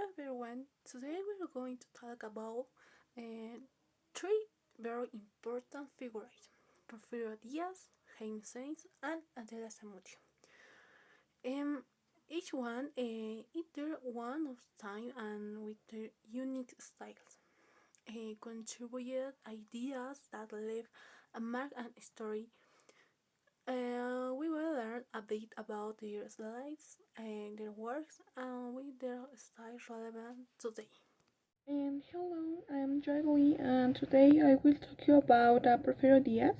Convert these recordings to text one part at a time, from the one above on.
everyone. Today we're going to talk about uh, three very important figures: Porfirio Diaz, Jaime Sainz, and Adela Zamudio. Um, each one either one of time and with their unique styles, contributed ideas that leave a mark and story. We will learn a bit about their lives and their works and with their style relevant today. And hello, I'm Joy and today I will talk you about Porfirio Diaz.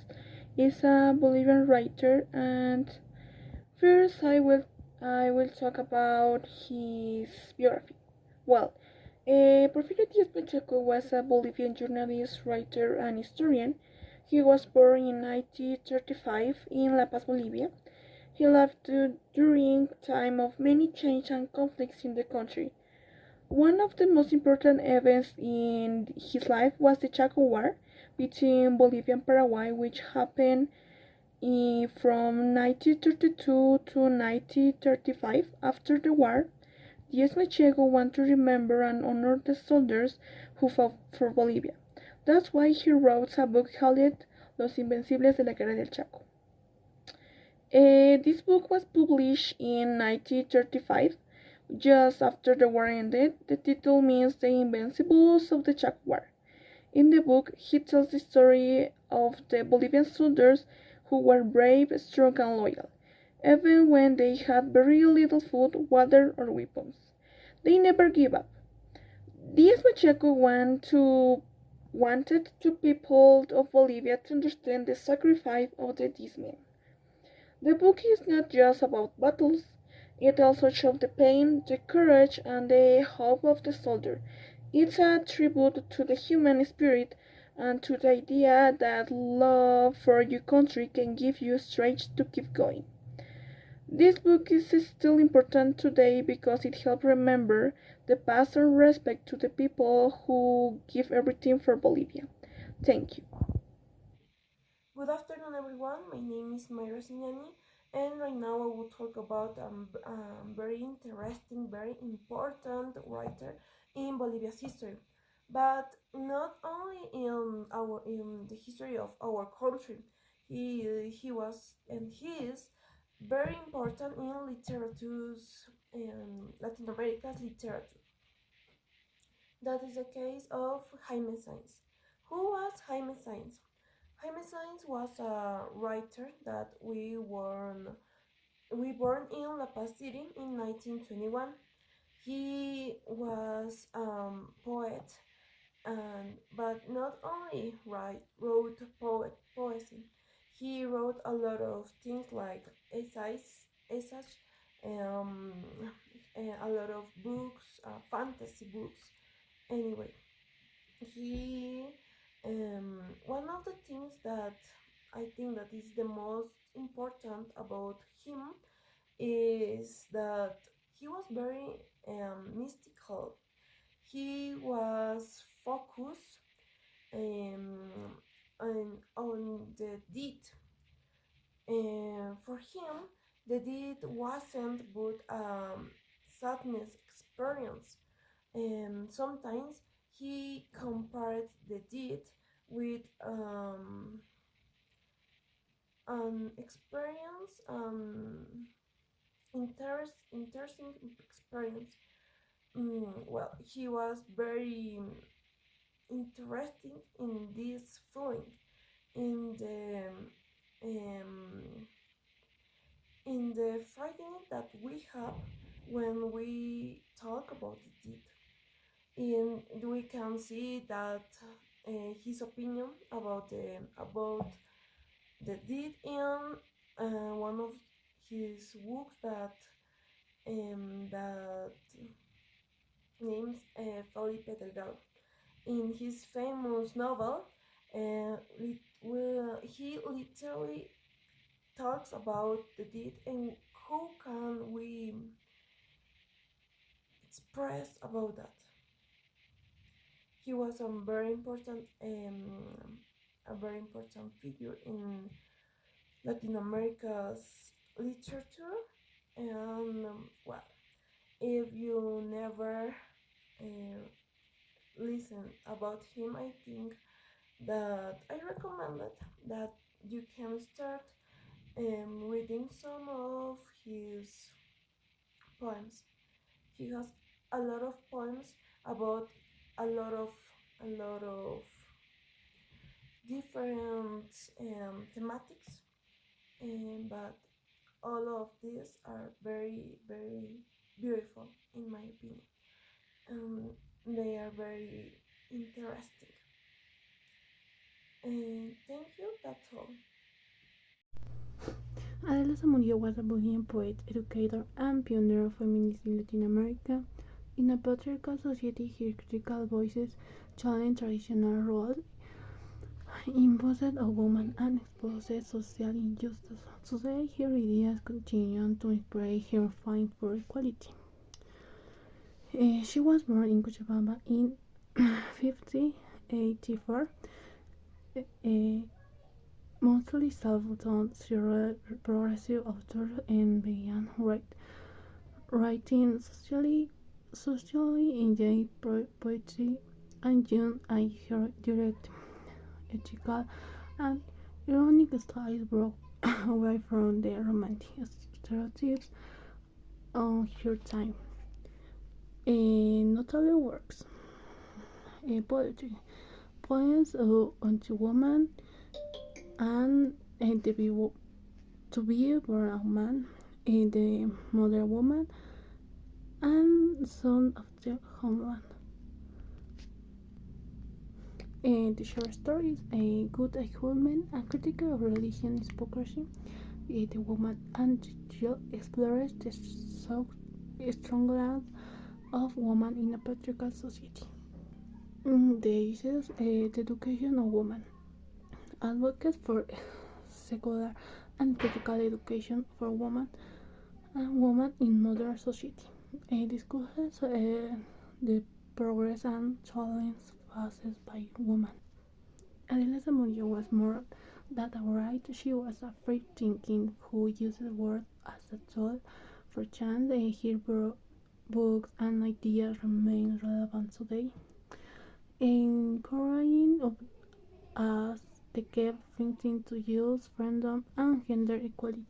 He's a Bolivian writer, and first I will talk about his biography. Well, Porfirio Diaz Pacheco was a Bolivian journalist, writer, and historian. He was born in 1935 in La Paz, Bolivia. He lived during time of many change and conflicts in the country. One of the most important events in his life was the Chaco War between Bolivia and Paraguay, which happened from 1932 to 1935. After the war, Diaz Machiego wanted to remember and honor the soldiers who fought for Bolivia. That's why he wrote a book called Los Invencibles de la Guerra del Chaco. This book was published in 1935, just after the war ended. The title means The Invincibles of the Chaco War. In the book, he tells the story of the Bolivian soldiers who were brave, strong, and loyal, even when they had very little food, water, or weapons. They never gave up. Diaz Pacheco wanted the people of Bolivia to understand the sacrifice of these men. The book is not just about battles, it also shows the pain, the courage, and the hope of the soldier. It's a tribute to the human spirit and to the idea that love for your country can give you strength to keep going. This book is still important today because it helps remember the past and respect to the people who give everything for Bolivia. Thank you. Good afternoon, everyone. My name is Mayra Signani, and right now I will talk about very interesting, very important writer in Bolivia's history, but not only in the history of our country. He was and he is very important in literature's Latin America's literature. That is the case of Jaime Sainz. Who was Jaime Sainz? Jaime Sainz was a writer that we born in La Paz City in 1921. He was poet, and but not only wrote poetry. He wrote a lot of things like essays, um, a lot of books, fantasy books. Anyway, he one of the things that I think that is the most important about him is that he was very mystical. He was focused on the deed. For him, the deed wasn't but sadness experience. Sometimes he compared the deed with an experience, interesting experience. Well, he was very interesting in this feeling, in um, the fighting that we have when we talk about the deed. And we can see that his opinion about the deed in one of his books that names Felipe Delgado. In his famous novel, he literally talks about the deed and how can we express about that. He was a very important figure in Latin America's literature. And well, if you never listen about him, I think that I recommend it, that you can start reading some of his poems. He has a lot of poems about a lot of a lot of different thematics, but all of these are very beautiful in my opinion. Um, they are very interesting. Thank you. That's all. Adela Zamudio was a Bolivian poet, educator, and pioneer of feminism in Latin America. In a patriarchal society, her critical voices challenged traditional roles imposed on women and exposed social injustice. Today, her ideas continue to inspire her fight for equality. She was born in Cochabamba in 1584. Uh, Mostly self-taught, she read progressive authors and began writing socially engaged poetry and young and her direct, ethical, and ironic style broke away from the romantic stereotypes of her time. Notable works: poetry, poems on the woman and to be born a man, the mother woman, and son of the homeland. The short stories, a good argument, a critical of religion hypocrisy, the woman and the child explores the stronghold of woman in a patriarchal society. The issues, the education of women, advocates for secular and critical education for women and women in modern society. Discusses the progress and challenges faced by women. Adela Zamudio was more than a writer, she was a free thinking who used words as a tool for change. Her books and ideas remain relevant today, encouraging us to keep thinking to use freedom and gender equality.